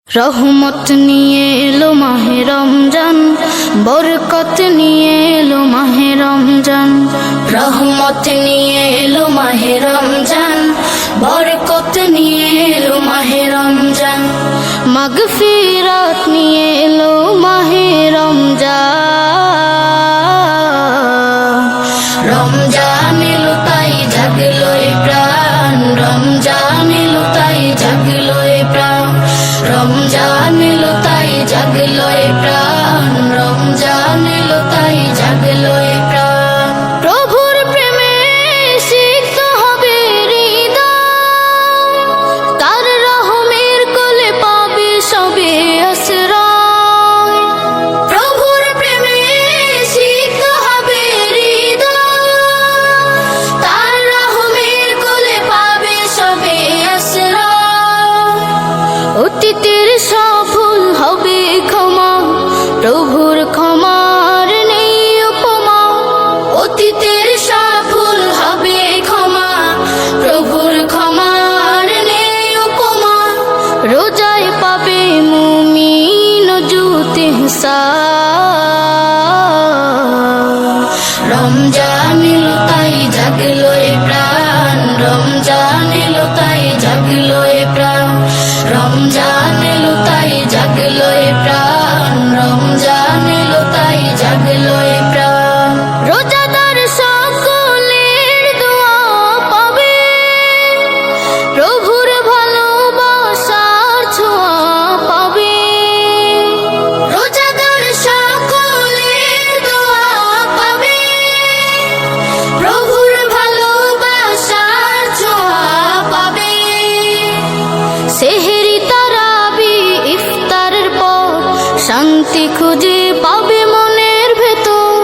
রহমত নিয়ে এলো মাহে রমজান, বরকত নিয়ে এলো মাহে রমজান। রহমত নিয়ে এলো মাহে রমজান, বরকত নিয়ে এলো মাহে রমজান। মাগফিরাত নিয়ে এলো মাহে রমজান। রমজান এলো তাই জাগলো এ প্রাণ, রমজান এলো তাই জাগলো এ প্রাণ। রমজান এলো তাই জাগলো এ প্রাণ, রমজান এলো তাই জাগলো এ প্রাণ। প্রভুর প্রেমে সিক্ত হবে হৃদয়, তার রহমের কোলে পাবে সবে আশ্রয়। প্রভুর প্রেমে সিক্ত হবে হৃদয়, তার রহমের কোলে পাবে সবে আশ্রয়। অতীতের সব ভুল হবে ক্ষমা, প্রভুর ক্ষমার নেই উপমা। অতীতের সব ভুল হবে ক্ষমা, প্রভুর ক্ষমার নেই উপমা। রোজায় পাবে মুমিন জুত ইহসান। রমজান এলো তাই জাগলো এ প্রাণ, রমজান এলো তাই জাগলো এ প্রাণ। রমজান এলো তাই জাগলো এ প্রাণ, রমজান এলো তাই জাগলো এ প্রাণ। রোজাদার সকলের দোয়া পাবে, প্রভুর ভালোবাসার ছোঁয়া পাবে। রোজাদার সকলের দোয়া পাবে, প্রভুর ভালোবাসার ছোঁয়া পাবে। সেহরি তারাবি ইফতারের পর শান্তি খুঁজে পাবে মনের ভেতর।